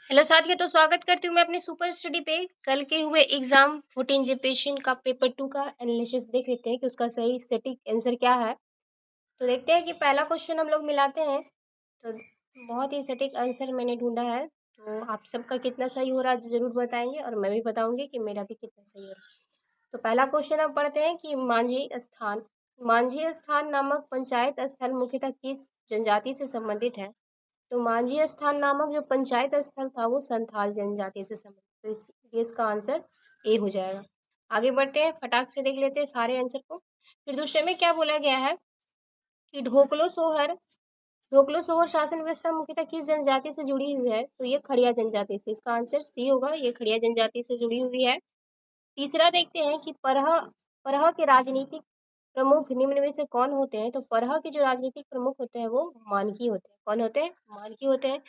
Hello साथियों, तो स्वागत करती हूँ मैं अपने सुपर स्टडी पे। कल के हुए एग्जाम 14 जेपीएससी का पेपर 2 का एनालिसिस देख लेते हैं कि उसका सही सटीक आंसर क्या है। तो देखते हैं कि पहला क्वेश्चन हम लोग मिलाते हैं। तो बहुत ही सटीक आंसर मैंने ढूंढा है। तो आप सबका कितना सही हो रहा है जरूर बताएंगे और मैं भी बताऊंगी कि मेरा भी कितना सही हो रहा है। तो पहला क्वेश्चन हम पढ़ते हैं कि मांझी स्थान नामक पंचायत स्थल मुख्यतः किस जनजाति से संबंधित है। तो मांझी स्थान नामक जो पंचायत स्थल था वो संथाल जनजाति से संबंधित, तो इसका आंसर ए हो जाएगा। आगे बढ़ते हैं, फटाक से देख लेते हैं सारे आंसर को। फिर दूसरे में क्या बोला गया है कि ढोकलो सोहर शासन व्यवस्था मुख्यतः किस जनजाति से जुड़ी हुई है। तो ये खड़िया जनजाति से, इसका आंसर सी होगा, ये खड़िया जनजाति से जुड़ी हुई है। तीसरा देखते हैं कि परहा परहा के राजनीतिक प्रमुख निम्न में से कौन होते हैं। तो परहा के जो राजनीतिक प्रमुख होते हैं वो मानकी होते हैं। कौन होते हैं? मानकी होते हैं।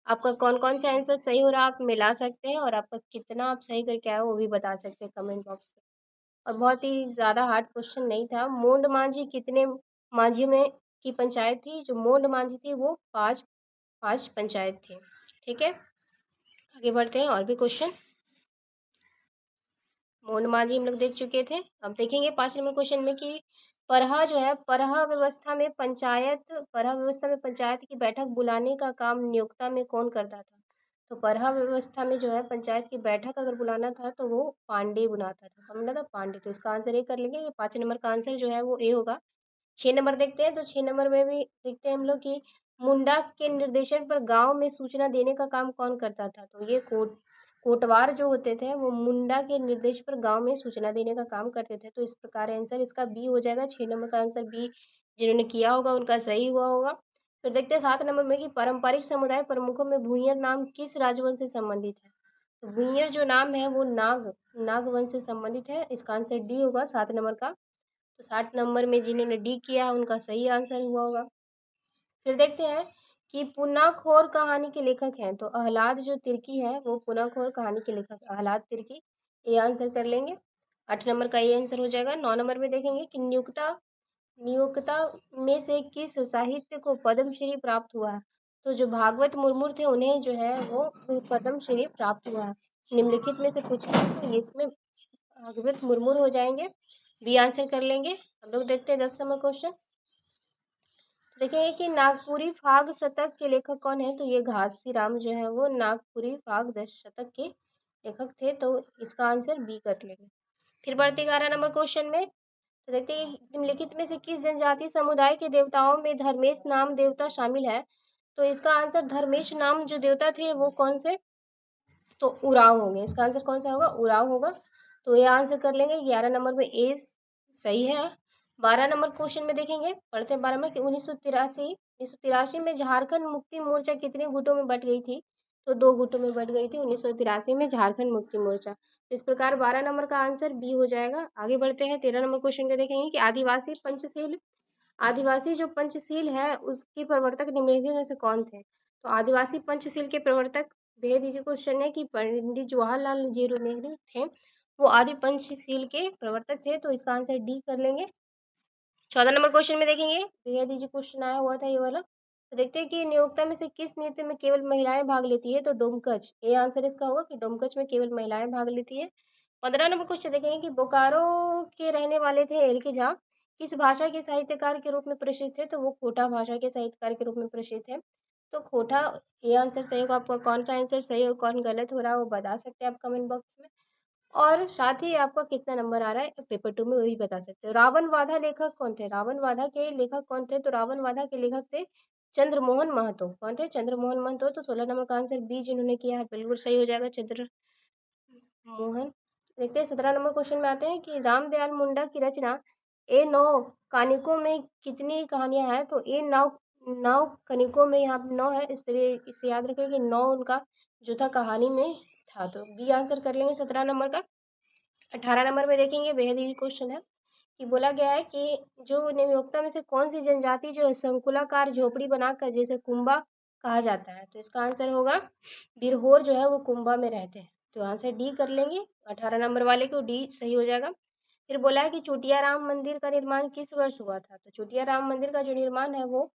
आपका कौन कौन सा आंसर सही हो रहा है आप मिला सकते हैं, और आपका कितना आप सही करके आए वो भी बता सकते हैं कमेंट बॉक्स में। और बहुत ही ज्यादा हार्ड क्वेश्चन नहीं था। मोंड मांझी कितने मांझी में की पंचायत थी? जो मोंड मांझी थी वो पांच पांच पंचायत थी। ठीक है, आगे बढ़ते हैं और भी क्वेश्चन। मोंड मांझी हम लोग देख चुके थे। अब देखेंगे 5 नंबर क्वेश्चन में कि परहा जो है, परहा व्यवस्था में पंचायत की बैठक बुलाने का काम नियोक्ता में कौन करता था। तो परहा व्यवस्था में जो है पंचायत की बैठक अगर बुलाना था तो वो पांडे बुलाता था। कौन बुलाता? पांडे। तो इसका आंसर ए कर लेंगे, ये 5 नंबर का आंसर जो है वो ए होगा। 6 नंबर देखते हैं, तो 6 नंबर में भी देखते हैं हम लोग कि मुंडा के निर्देशन पर गांव में सूचना देने का काम कौन करता था। तो ये कोटवार जो होते थे वो मुंडा के निर्देश पर गांव में सूचना देने का काम करते थे। तो इस प्रकार आंसर इसका बी हो जाएगा। 6 नंबर का आंसर बी जिन्होंने किया होगा उनका सही हुआ होगा। फिर देखते हैं 7 नंबर में कि पारंपरिक समुदाय प्रमुखों में भूंयर नाम किस राजवंश से संबंधित है। तो भूंयर जो नाम है वो नाग वंश से संबंधित है। इसका आंसर डी होगा 7 नंबर का। तो 60 नंबर में जिन्होंने डी किया है उनका सही आंसर हुआ होगा। फिर देखते हैं कि पुनाखोर कहानी के लेखक हैं। तो अहलाद जो तिर्की है वो पुनाखोर कहानी के लेखक अहलाद तिर्की, ये आंसर कर लेंगे। 8 नंबर का ये आंसर हो जाएगा। 9 नंबर में देखेंगे कि नियुक्ता में से किस साहित्य को पद्मश्री प्राप्त हुआ है। तो जो भागवत मुर्मू थे उन्हें जो है वो पद्मश्री प्राप्त हुआ है। निम्नलिखित में से पूछा है तो ये इसमें भागवत मुर्मू हो जाएंगे, बी आंसर कर लेंगे। हम लोग देखते हैं 10 नंबर क्वेश्चन। देखिए कि नागपुरी फाग शतक के लेखक कौन है। तो ये घासी राम जो है वो नागपुरी फाग शतक के लेखक थे। तो इसका आंसर बी कर लेंगे। फिर बढ़ते 11 नंबर क्वेश्चन में। तो देखते हैं कि निम्नलिखित में से किस जनजाति समुदाय के देवताओं में धर्मेश नाम देवता शामिल है। तो इसका आंसर धर्मेश नाम जो देवता थे वो कौन से, तो उराव होंगे। इसका आंसर कौन सा होगा? उराव होगा। तो ये आंसर कर लेंगे। 11 नंबर में ए सही है। 12 नंबर क्वेश्चन में देखेंगे, पढ़ते हैं 12 में कि 1983 में झारखंड मुक्ति मोर्चा कितने गुटों में बट गई थी। तो 2 गुटों में बट गई थी 1983 में झारखंड मुक्ति मोर्चा। तो इस प्रकार 12 नंबर का आंसर बी हो जाएगा। आगे बढ़ते हैं 13 नंबर क्वेश्चन को देखेंगे कि आदिवासी जो पंचशील है उसके प्रवर्तक निम्नलिखित में से कौन थे। तो आदिवासी पंचशील के प्रवर्तक, बेहद इजी क्वेश्चन है, कि पंडित जवाहरलाल नेहरू थे, वो आदि पंचशील के प्रवर्तक थे। तो इसका आंसर डी कर लेंगे। 14 नंबर क्वेश्चन में देखेंगे, बेहद इजी क्वेश्चन आया हुआ था ये वाला। तो देखते हैं कि नियोक्ता में से किस नृत्य में केवल महिलाएं भाग लेती है। तो डोमकच, ये आंसर इसका होगा कि डोमकच में केवल महिलाएं भाग लेती है। 15 नंबर क्वेश्चन देखेंगे कि बोकारो के रहने वाले थे एल के झा किस भाषा के साहित्यकार के रूप में प्रसिद्ध थे। तो वो खोटा भाषा के साहित्यकार के रूप में प्रसिद्ध है। तो खोटा, ये आंसर सही होगा। आपका कौन सा आंसर सही और कौन गलत हो रहा है वो बता सकते हैं आप कमेंट बॉक्स में। और साथ ही आपका कितना नंबर आ रहा है पेपर 2 में वो भी बता सकते हो। रावण वाधा लेखक कौन थे? रावण वाधा के लेखक कौन थे? तो रावण वाधा के लेखक थे चंद्रमोहन महतो। कौन थे? चंद्रमोहन महतो। तो 16 नंबर का आंसर बी जिन्होंने किया है बिल्कुल सही हो जाएगा, चंद्र मोहन। देखते हैं 17 नंबर क्वेश्चन में आते हैं कि रामदयाल मुंडा की रचना ए नौ कानिकों में कितनी कहानियां हैं। तो ए नौ नौ कनिकों में यहाँ पे 9 है, इसलिए इसे याद रखें कि 9 उनका जो था कहानी में था। तो बी आंसर कर लेंगे 17 नंबर का। 18 नंबर में देखेंगे, बेहद ही क्वेश्चन है कि बोला गया है कि जो नियोक्ता में से कौन सी जनजाति जो है संकुलाकार झोपड़ी बनाकर जैसे कुंभा कहा जाता है। तो इसका आंसर होगा बिरहोर जो है वो कुंभा में रहते हैं। तो आंसर डी कर लेंगे। 18 नंबर वाले को डी सही हो जाएगा। फिर बोला है कि चोटिया राम मंदिर का निर्माण किस वर्ष हुआ था। तो चोटिया राम मंदिर का जो निर्माण है वो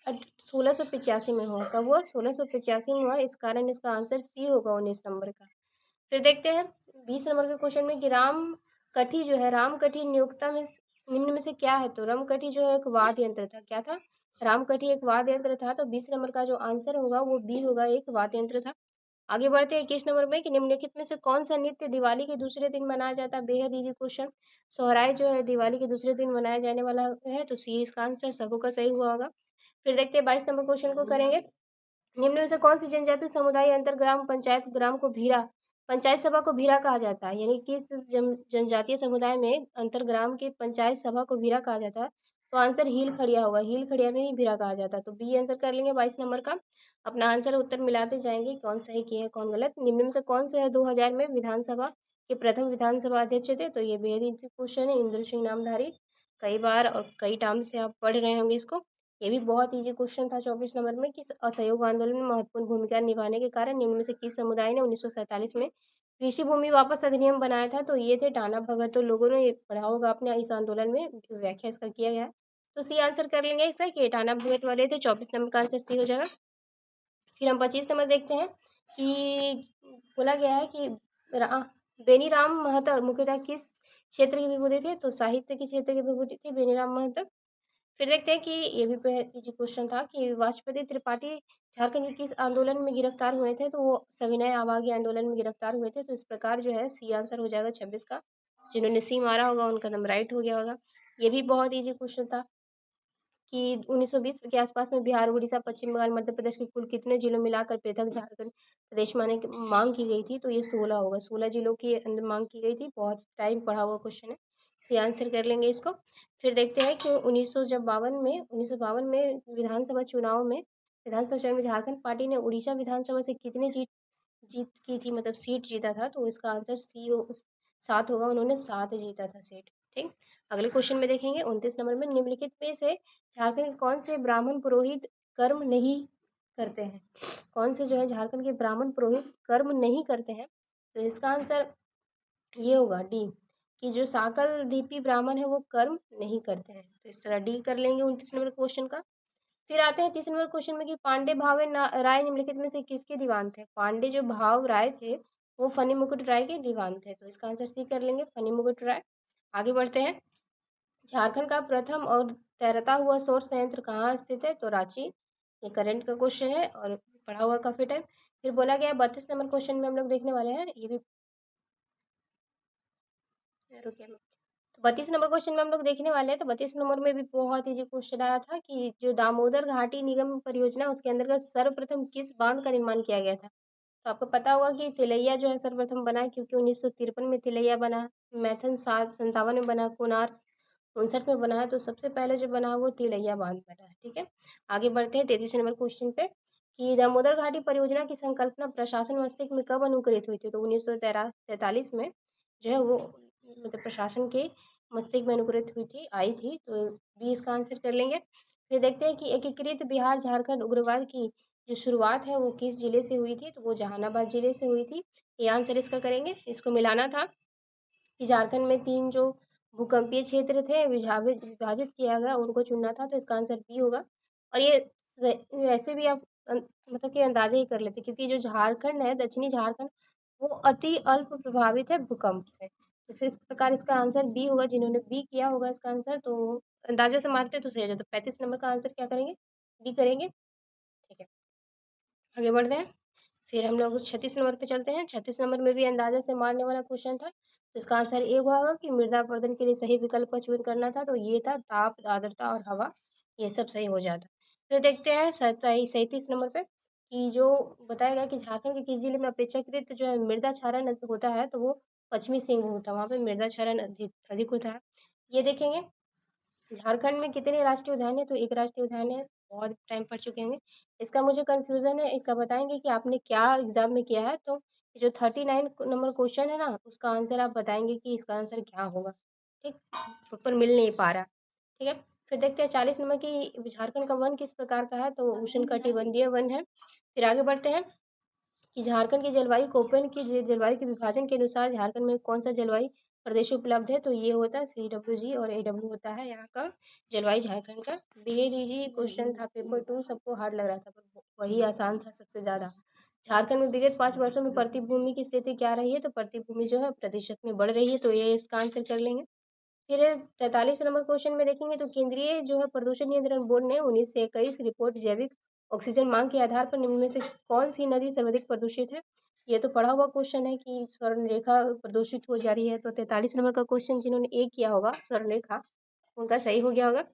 1685 में हुआ। कब हुआ? 1685 में हुआ। इस कारण इसका आंसर सी होगा 19 नंबर का। फिर देखते हैं 20 नंबर के क्वेश्चन में कि रामकठी जो है, रामकठी नियोक्ता में निम्न में से क्या है? तो रामकठी जो है एक वाद्य यंत्र था। क्या था? रामकठी एक वाद्य यंत्र था। तो 20 नंबर का जो आंसर होगा वो बी होगा, एक वाद्य यंत्र था। आगे बढ़ते हैं 21 नंबर में कि निम्नलिखित में से कौन सा नृत्य दिवाली के दूसरे दिन मनाया जाता है? बेहद इजी क्वेश्चन। सोहराय जो है दिवाली के दूसरे दिन मनाया जाने वाला है, तो सी इसका आंसर सबों का सही हुआ होगा। फिर देखते हैं 22 नंबर क्वेश्चन को करेंगे। निम्न में से कौन सी जनजातीय समुदाय अंतर ग्राम पंचायत ग्राम को भीरा पंचायत सभा को भीरा कहा जाता है? यानी किस जनजातीय समुदाय में अंतरग्राम के पंचायत सभा को भीरा कहा जाता है? तो आंसर हील खड़िया होगा। हील खड़िया में ही भीरा कहा जाता है। तो बी आंसर कर लेंगे 22 नंबर का। अपना आंसर उत्तर मिलाते जाएंगे, कौन सही किया है कौन गलत। निम्न में से कौन से है 2000 में विधानसभा के प्रथम विधानसभा अध्यक्ष थे? तो ये बेहद इजी क्वेश्चन है, इंद्र सिंह नामधारी। कई बार और कई टर्म से आप पढ़ रहे होंगे इसको। ये भी बहुत इजी क्वेश्चन था 24 नंबर में कि असहयोग आंदोलन में महत्वपूर्ण भूमिका निभाने के कारण निम्न में से किस समुदाय ने 1947 में कृषि भूमि वापस अधिनियम बनाया था? तो ये थे टाना भगत। तो लोगों ने ये पढ़ा होगा अपने इस आंदोलन में, व्याख्या इसका किया गया है। तो सी आंसर कर लेंगे इसका कि टाना भगत वाले थे। 24 नंबर का आंसर सी हो जाएगा। फिर हम 25 नंबर देखते हैं कि बोला गया है कि रा, बेनीराम महतो मुख्यतः किस क्षेत्र के विभूति थे? तो साहित्य के क्षेत्र के विभूति थे बेनीराम महतो। फिर देखते हैं कि ये भी इजी क्वेश्चन था कि वाजपेयी त्रिपाठी झारखंड के किस आंदोलन में गिरफ्तार हुए थे? तो वो सविनय अवज्ञा आंदोलन में गिरफ्तार हुए थे। तो इस प्रकार जो है सी आंसर हो जाएगा 26 का। जिन्होंने सी मारा होगा उनका नंबर राइट हो गया होगा। ये भी बहुत इजी क्वेश्चन था कि 1920 के आसपास में बिहार, उड़ीसा, पश्चिम बंगाल, मध्य प्रदेश के कुल कितने जिलों मिलाकर पृथक झारखंड प्रदेश माने की मांग की गई थी? तो ये 16 होगा। 16 जिलों की अंदर मांग की गई थी। बहुत टाइम पढ़ा हुआ क्वेश्चन है, इसे आंसर कर लेंगे इसको। फिर देखते हैं कि 1952 में विधानसभा चुनाव में झारखंड पार्टी ने उड़ीसा विधानसभा से कितनी जीत की थी, मतलब सीट जीता था? तो इसका आंसर सी 7 होगा। उन्होंने 7 जीता था सीट। ठीक। अगले क्वेश्चन में देखेंगे 29 नंबर में निम्नलिखित में से झारखंड के कौन से ब्राह्मण पुरोहित कर्म नहीं करते हैं? कौन से जो है झारखंड के ब्राह्मण पुरोहित कर्म नहीं करते हैं? तो इसका आंसर ये होगा डी, कि जो साकल दीपी ब्राह्मण है वो कर्म नहीं करते हैं। तो इस तरह डी कर लेंगे 29 नंबर क्वेश्चन का। फिर आते हैं 30 नंबर क्वेश्चन में कि पांडे भावे राय निम्नलिखित में से किसके दीवान थे? पांडे जो भाव राय थे वो फनी मुकुट राय के दीवान थे। तो इसका आंसर सी कर लेंगे, फनी मुकुट राय। आगे बढ़ते हैं। झारखंड का प्रथम और तैरता हुआ सौर संयंत्र कहाँ स्थित है? तो रांची। ये करंट का क्वेश्चन है और पढ़ा हुआ काफी टाइम। फिर बोला गया 32 नंबर क्वेश्चन में हम लोग देखने वाले हैं, ये भी रुकिए तो 32 नंबर क्वेश्चन में हम लोग देखने वाले हैं। तो 32 नंबर में भी बहुत ही जो क्वेश्चन आया था कि जो दामोदर घाटी निगम परियोजना उसके अंतर्गत सर्वप्रथम किस बांध का निर्माण किया गया था? तो आपको पता होगा कि तिलैया जो है सर्वप्रथम बना, क्योंकि 1953 में तिलैया बना, मैथन 57 में बना, कोनार 59 में बना है। तो सबसे पहले जो बना वो तिलैया बांध बना है। ठीक है। आगे बढ़ते हैं 33 नंबर क्वेश्चन पे कि दामोदर घाटी परियोजना की संकल्पना प्रशासन मस्तिष्क में कब अनुकूलित हुई थी? तो 1943 में जो है वो मतलब प्रशासन के मस्तिष्क में अनुकूलित हुई थी, आई थी। तो बी इसका आंसर कर लेंगे। फिर देखते हैं कि एकीकृत बिहार झारखंड उग्रवाद की जो शुरुआत है वो किस जिले से हुई थी? तो वो जहानाबाद जिले से हुई थी। ये आंसर इसका करेंगे। इसको मिलाना था कि झारखंड में 3 जो भूकंपीय क्षेत्र थे विभाजित किया गया, उनको चुनना था। तो इसका आंसर बी होगा। और ये वैसे भी आप मतलब कि अंदाजा ही कर लेते, क्योंकि जो झारखंड है, दक्षिणी झारखंड, वो अति अल्प प्रभावित है भूकंप से। तो इस प्रकार इसका आंसर बी होगा। जिन्होंने बी किया होगा इसका आंसर, तो अंदाजे से मारते तो सही हो जाता। 35 नंबर का आंसर क्या करेंगे? बी करेंगे। ठीक है। आगे बढ़ते हैं। फिर हम लोग 36 नंबर पे चलते हैं। 36 नंबर में भी अंदाजा से मारने वाला क्वेश्चन था। तो इसका आंसर ए होगा कि मृदा अपरदन के लिए सही विकल्प का चयन करना था। तो ये था ताप, आर्द्रता और हवा। ये सब सही हो जाता। फिर देखते हैं 37 नंबर पे कि जो बताया गया कि झारखंड के किस जिले में अपेक्षाकृत जो है मृदा क्षरण होता है? तो वो पश्चिमी सिंहभूम था, वहाँ पे मृदा क्षरण अधिक अधिक होता है। ये देखेंगे झारखंड में कितने राष्ट्रीय उद्यान है? तो एक राष्ट्रीय उद्यान है। बहुत टाइम पढ़ चुके होंगे। इसका मुझे कंफ्यूजन है, इसका बताएंगे कि आपने क्या एग्जाम में किया है। तो जो 39 नंबर क्वेश्चन है ना, उसका आंसर आप बताएंगे कि इसका आंसर क्या होगा। ठीक। प्रॉपर मिल नहीं पा रहा। ठीक है। फिर देखते हैं 40 नंबर की झारखंड का वन किस प्रकार का है? तो उष्णकटिबंधीय वन है। फिर आगे बढ़ते हैं कि झारखंड की जलवायु कोपेन की जलवायु के विभाजन के अनुसार झारखंड में कौन सा जलवायु प्रदेश उपलब्ध है, तो ये होता है CWG और AW होता है यहाँ का जलवायु झारखंड का। BADG क्वेश्चन था पेपर 2, सबको हार्ड लग रहा था पर वही आसान था सबसे ज़्यादा। झारखंड में विगत 5 वर्षों में प्रति भूमि की स्थिति क्या रही है, तो प्रति भूमि जो है प्रतिशत में बढ़ रही है, तो ये इसका आंसर कर लेंगे। फिर 43 नंबर क्वेश्चन में देखेंगे तो केंद्रीय जो है प्रदूषण नियंत्रण बोर्ड ने 19 से 21 रिपोर्ट जैविक ऑक्सीजन मांग के आधार पर निम्न में से कौन सी नदी सर्वाधिक प्रदूषित है। ये तो पढ़ा हुआ क्वेश्चन है कि स्वर्ण रेखा प्रदूषित हो जा रही है, तो 43 नंबर का क्वेश्चन जिन्होंने ए किया होगा स्वर्ण रेखा, उनका सही हो गया होगा।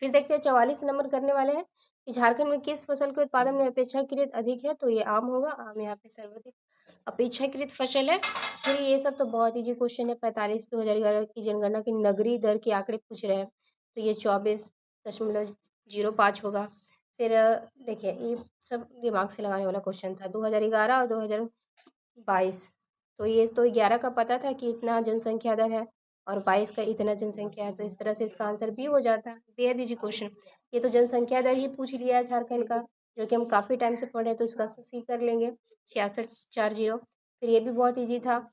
फिर देखते हैं 44 नंबर करने वाले हैं कि झारखंड में किस फसल के उत्पादन में अपेक्षाकृत अधिक है, तो ये आम होगा। आम यहाँ पे सर्वाधिक अपेक्षाकृत फसल है। फिर ये सब तो बहुत इजी क्वेश्चन है। 45 2011 की जनगणना की नगरीय दर के आंकड़े पूछ रहे हैं, तो ये 24.05 होगा। फिर देखिए ये सब दिमाग से लगाने वाला क्वेश्चन था। 2011 और 2022, तो ये तो 11 का पता था कि इतना जनसंख्या दर है और 22 का इतना जनसंख्या है, तो इस तरह से इसका आंसर बी हो जाता है। दे दीजिए क्वेश्चन। ये तो जनसंख्या दर ही पूछ लिया है झारखंड का, जो कि हम काफी टाइम से पढ़े, तो इसका सी कर लेंगे 6640। फिर ये भी बहुत इजी था।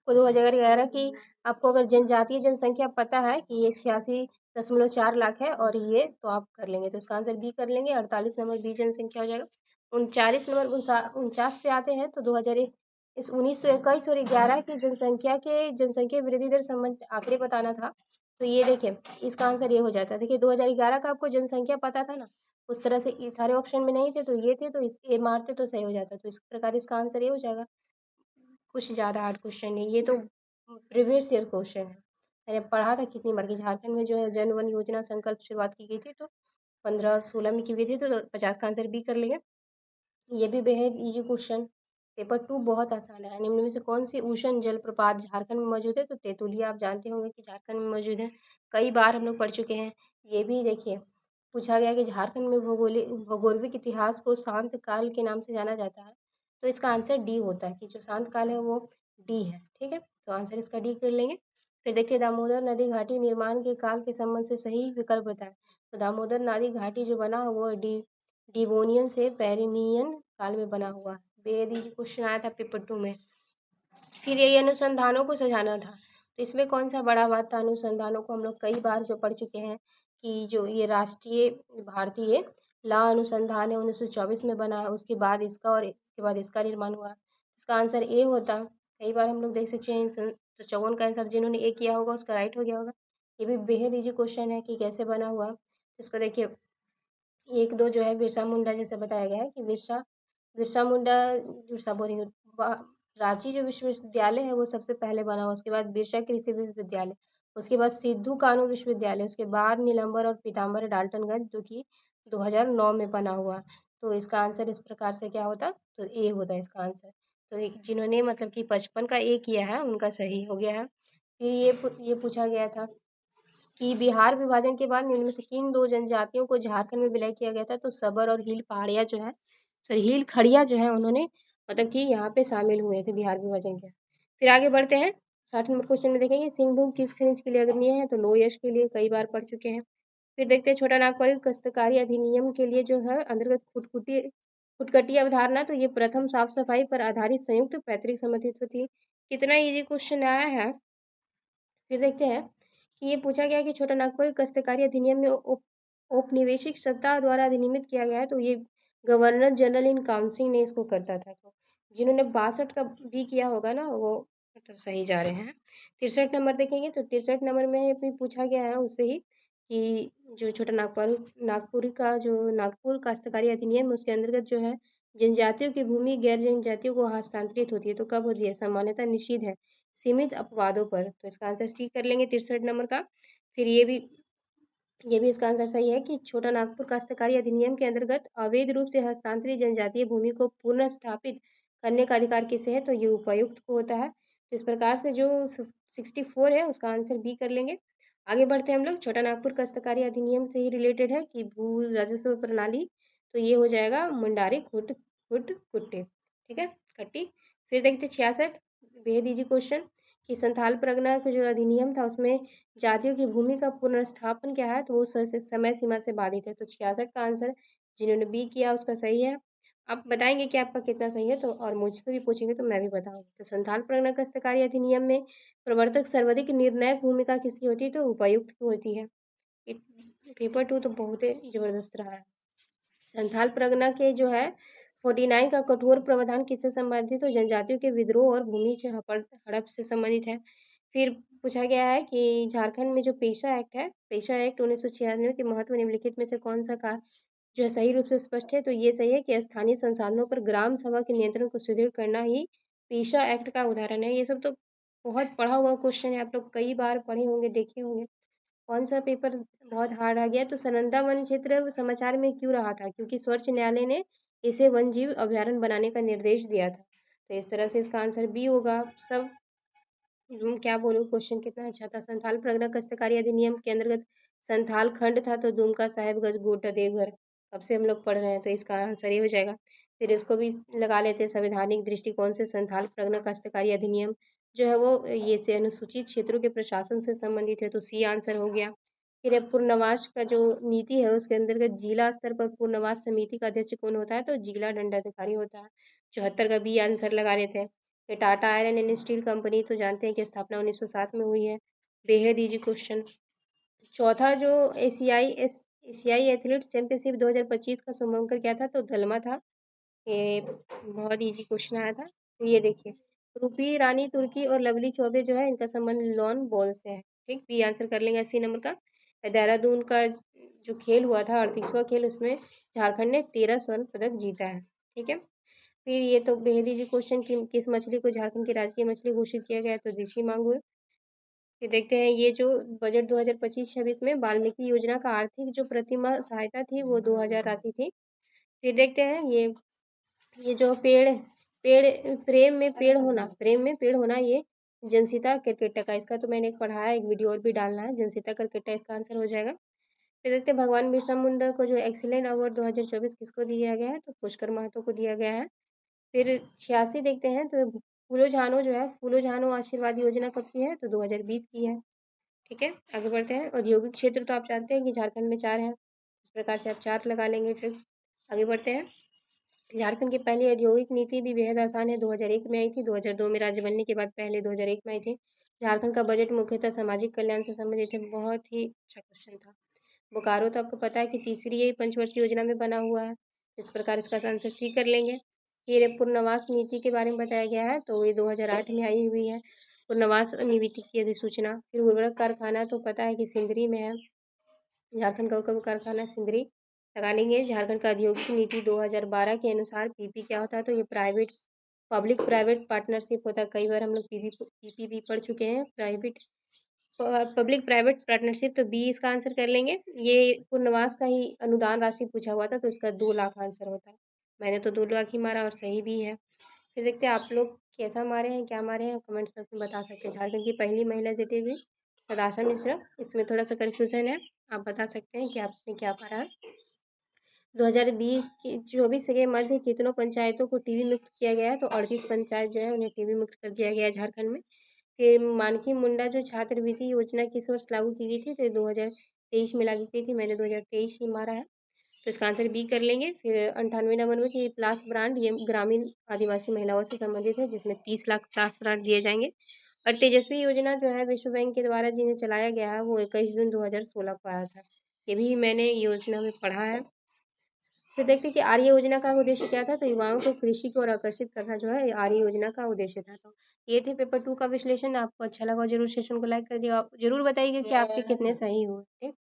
को 2011 की आपको अगर जनजातीय जनसंख्या पता है कि ये 86.4 लाख है और ये तो आप कर लेंगे, तो इसका आंसर बी कर लेंगे। 48 नंबर बी जनसंख्या हो जाएगा। 39 नंबर 49 पे आते हैं, तो 1921 और 11 की जनसंख्या वृद्धि दर संबंध आंकड़े बताना था, तो ये देखिए इसका आंसर ये हो जाता है। देखिए 2011 का आपको जनसंख्या पता था ना, उस तरह से ये सारे ऑप्शन में नहीं थे, तो ये थे, तो इस ए मारते तो सही हो जाता, तो इस प्रकार इसका आंसर ये हो जाएगा। कुछ ज्यादा हार्ड क्वेश्चन नहीं, ये तो प्रीवियस ईयर क्वेश्चन है। मैंने पढ़ा था कितनी बार कि झारखंड में जो है जन वन योजना संकल्प शुरुआत की गई थी, तो 15-16 में की गई थी, तो 50 का आंसर बी कर लेंगे। ये भी बेहद इजी क्वेश्चन। पेपर 2 बहुत आसान है। निम्न में से कौन सी उष्ण जलप्रपात झारखंड में मौजूद है, तो तेतुलिया आप जानते होंगे कि झारखंड में मौजूद है, कई बार हम लोग पढ़ चुके हैं। ये भी देखिए पूछा गया कि झारखंड में भौगोलिक इतिहास को शांत काल के नाम से जाना जाता है, तो इसका आंसर डी होता है कि जो शांत काल है वो डी है। ठीक है, तो आंसर इसका डी कर लेंगे। फिर देखिए दामोदर नदी घाटी निर्माण के काल के संबंध से सही विकल्प बताएं, तो दामोदर नदी घाटी जो बना वो डिवोनियन से पेरिनियन काल में बना हुआ। बेहद इजी क्वेश्चन आया था पेपर 2 में। फिर ये अनुसंधानों को सजाना था, तो इसमें कौन सा बड़ा बात था। अनुसंधानों को हम लोग कई बार जो पढ़ चुके हैं कि जो ये राष्ट्रीय भारतीय ला अनुसंधान है 1924 में बना है, उसके बाद इसका और इसके बाद इसका निर्माण हुआ, इसका आंसर ए होता। कई बार हम लोग देख सकते हैं तो 54 का आंसर जिन्होंने ए किया होगा उसका राइट हो गया होगा। ये भी बेहद इजी क्वेश्चन है कि कैसे बना हुआ। इसको देखिए एक दो जो है बिरसा मुंडा जैसे बताया गया है कि बिरसा बिरसा मुंडा बिरसा बोल रही हूँ, रांची जो विश्वविद्यालय है वो सबसे पहले बना हुआ, उसके बाद बिरसा कृषि विश्वविद्यालय, उसके बाद सिद्धू कानू विश्वविद्यालय, उसके बाद नीलंबर और पीताम्बर डाल्टनगंज जो कि 2009 में बना हुआ। तो इसका आंसर इस प्रकार से क्या होता, तो ए होता है इसका आंसर। तो जिन्होंने मतलब कि 55 का ए किया है उनका सही हो गया है। फिर ये पूछा गया था कि बिहार विभाजन के बाद निम्न में से किन दो जनजातियों को झारखंड में विलय किया गया था, तो सबर और हील पहाड़िया जो है, सॉरी हील खड़िया जो है उन्होंने मतलब कि यहाँ पे शामिल हुए थे बिहार विभाजन के। फिर आगे बढ़ते हैं 60 नंबर क्वेश्चन में देखेंगे सिंहभूम किस खनिज के लिए अग्रणीय है, तो लोयश के लिए, कई बार पढ़ चुके हैं। फिर देखते हैं छोटा नागपुर काश्तकारी अधिनियम के लिए जो है अंतर्गत खुटखटी अवधारणा, तो ये प्रथम साफ सफाई पर आधारित संयुक्त पैतृक समतित्व थी। कितना इजी क्वेश्चन आया है। फिर देखते हैं कि ये पूछा गया कि छोटा नागपुर काश्तकारी अधिनियम में औपनिवेशिक सत्ता द्वारा अधिनियमित किया गया है, तो ये गवर्नर जनरल इन काउंसिल ने इसको करता था। तो जिन्होंने 62 का भी किया होगा ना वो मतलब सही जा रहे हैं। 63 नंबर देखेंगे तो 63 नंबर में भी पूछा गया है उससे ही कि जो छोटा नागपुर का जो नागपुर काश्तकारी अधिनियम है, उसके अंतर्गत जो है जनजातियों की भूमि गैर जनजातियों को हस्तांतरित होती है, तो कब होती है, सामान्यतः निषिद्ध है सीमित अपवादों पर, तो इसका आंसर सी कर लेंगे 63 नंबर का। फिर ये भी इसका आंसर सही है कि छोटा नागपुर काश्तकारी अधिनियम के अंतर्गत अवैध रूप से हस्तांतरित जनजातीय भूमि को पुनः स्थापित करने का अधिकार किसे है, तो ये उपायुक्त को होता है। तो इस प्रकार से जो 64 है उसका आंसर बी कर लेंगे। आगे बढ़ते हैं हम लोग। छोटा नागपुर काश्तकारी अधिनियम से ही रिलेटेड है कि भू राजस्व प्रणाली, तो ये हो जाएगा मुंडारी खुट खुट कुट्टे, ठीक है, खट्टी। फिर देखते 66 बेहद इजी क्वेश्चन कि संथाल परगना का जो अधिनियम था उसमें जातियों की भूमि का पुनर्स्थापन क्या है, तो वो समय सीमा से बाधित है, तो 66 का आंसर जिन्होंने बी किया उसका सही है। आप बताएंगे कि आपका कितना सही है, तो और मुझसे भी पूछेंगे तो मैं भी बताऊंगी। तो संथाल परगना काश्तकारी अधिनियम में प्रवर्तक सर्वाधिक निर्णायक भूमिका किसकी होती है? तो उपायुक्त की होती है। पेपर 2 तो बहुत ही जबरदस्त रहा है। संथाल परगना के जो है 49 का कठोर प्रावधान किससे संबंधित? तो जनजातियों के विद्रोह और भूमि से हड़प से संबंधित है। फिर पूछा गया है कि झारखंड में जो पेशा एक्ट है, पेशा एक्ट 1996 के महत्व निम्नलिखित में से कौन सा का जो है सही रूप से स्पष्ट है? तो ये सही है कि स्थानीय संसाधनों पर ग्राम सभा के नियंत्रण को सुदृढ़ करना ही पेशा एक्ट का उदाहरण है। ये सब तो बहुत पढ़ा हुआ क्वेश्चन है, आप लोग कई बार पढ़े होंगे, देखे होंगे। कौन सा पेपर बहुत हार्ड आ गया? तो सनंदा वन क्षेत्र समाचार में क्यों रहा था? क्योंकि सर्वोच्च न्यायालय ने इसे वन जीव अभयारण्य बनाने का निर्देश दिया था। तो इस तरह से इसका आंसर बी होगा। सब क्या बोलूं, क्वेश्चन कितना अच्छा था। संथाल परगना काश्तकारी अधिनियम के अंतर्गत संथाल खंड था, तो दुमका साहेबगंज गोड्डा देवघर कब से हम लोग पढ़ रहे हैं, तो इसका आंसर ये हो जाएगा। फिर इसको भी लगा लेते हैं, संवैधानिक दृष्टिकोण से संथाल परगना काश्तकारी अधिनियम जो है वो ये से अनुसूचित क्षेत्रों के प्रशासन से संबंधित है, तो सी आंसर हो गया। फिर है पुनर्वास का जो नीति है उसके अंतर्गत जिला स्तर पर पुनर्वास समिति का अध्यक्ष कौन होता है? तो जिला दंडाधिकारी होता है। 74 का बी आंसर लगा लेते हैं। ये Tata iron and steel company तो जानते हैं कि स्थापना 1907 में हुई है। बेहद इजी क्वेश्चन। चौथा जो एशियाई एथलीट चैंपियनशिप 2025 का शुभंकर क्या था? तो दलमा था। ये बहुत इजी क्वेश्चन आया था। तो ये देखिए, रूपी रानी तुर्की और लवली चौबे जो है इनका संबंध लॉन बॉल से है। ठीक, बी आंसर कर लेंगे 80 नंबर का। देहरादून का जो खेल हुआ था 38वां खेल, उसमें झारखंड ने 13 स्वर्ण पदक जीता है। ठीक है। फिर ये तो बेहद इजी क्वेश्चन, किस मछली को झारखंड की राजकीय मछली घोषित किया गया है? तो देशी मांगुर। फिर देखते हैं ये जो बजट 2025-26 में वाल्मीकि योजना का आर्थिक जो प्रतिमाह सहायता थी वो 2000 राशि थी। फिर देखते हैं ये जो पेड़ प्रेम में पेड़ होना, ये जनसीता क्रिकेट का, इसका तो मैंने एक पढ़ा है, एक वीडियो और भी डालना है। जनसीता क्रिकेट इसका आंसर हो जाएगा। फिर देखते हैं भगवान बिरसा मुंडा को जो एक्सीलेंट अवार्ड 2024 किसको दिया गया है? तो पुष्कर महतो को दिया गया है। फिर 86 देखते हैं, तो फूलो झानो जो है, फूलो झानो आशीर्वाद योजना कब की है? तो 2020 की है। ठीक है, आगे बढ़ते हैं। औद्योगिक क्षेत्र तो आप जानते हैं कि झारखंड में 4 है, इस प्रकार से आप 4 लगा लेंगे। फिर आगे बढ़ते हैं। झारखंड की पहली औद्योगिक नीति भी बेहद आसान है, 2001 में आई थी। 2002 में राज्य बनने के बाद पहले 2001 में आई थी। झारखंड का बजट मुख्यतः सामाजिक कल्याण से संबंधित है। बहुत ही अच्छा क्वेश्चन था। बोकारो तो आपको पता है कि तीसरी पंचवर्षीय योजना में बना हुआ है, इस प्रकार इसका आंसर सी कर लेंगे। फिर पुनर्वास नीति के बारे में बताया गया है, तो ये 2008 में आई हुई है, पुनर्वास नीति की अधिसूचना। फिर उर्वरक कारखाना तो पता है कि सिंदरी में है, झारखंड का उर्वरक कारखाना सिंदरी लगा लेंगे। झारखंड का औद्योगिक नीति 2012 के अनुसार पीपी क्या होता है? तो ये पब्लिक प्राइवेट पार्टनरशिप होता है। कई बार हम लोग पीपी भी पढ़ चुके हैं, प्राइवेट पब्लिक प्राइवेट पार्टनरशिप, तो बी इसका आंसर कर लेंगे। ये पुनर्वास का ही अनुदान राशि पूछा हुआ था, तो इसका 2 लाख आंसर होता है। मैंने तो 2 लाख ही मारा और सही भी है। फिर देखते हैं आप लोग कैसा मारे हैं, क्या मारे हैं, कमेंट्स बॉक्स में बता सकते हैं। झारखंड की पहली महिला जेटीवी सदाशा मिश्रा, इसमें थोड़ा सा कंफ्यूजन है, आप बता सकते हैं कि आपने क्या पढ़ा है। 2020 की 24 के मध्य कितनों पंचायतों को टीबी मुक्त किया गया है? तो 38 पंचायत जो है उन्हें टीबी मुक्त कर दिया गया है झारखंड में। फिर मानकी मुंडा जो छात्रवृत्ति योजना किस वर्ष लागू की गई थी? तो 2023 में लागू की थी, मैंने 2023 ही मारा है, तो इसका आंसर बी कर लेंगे। फिर 98 नंबर में कि प्लास ब्रांड ये ग्रामीण आदिवासी महिलाओं से संबंधित है, जिसमें 30 लाख प्लास ब्रांड दिए जाएंगे। और तेजस्वी योजना जो है विश्व बैंक के द्वारा जिन्हें चलाया गया है वो 21 जून 2016 को आया था, ये भी मैंने योजना में पढ़ा है। फिर देखते हैं कि आर्य योजना का उद्देश्य क्या था? तो युवाओं को कृषि की ओर आकर्षित करना जो है आर्य योजना का उद्देश्य था। तो ये थे पेपर 2 का विश्लेषण। आपको अच्छा लगा जरूर सेशन को लाइक कर दिया, जरूर बताइएगा कि आपके कितने सही हुए। ठीक।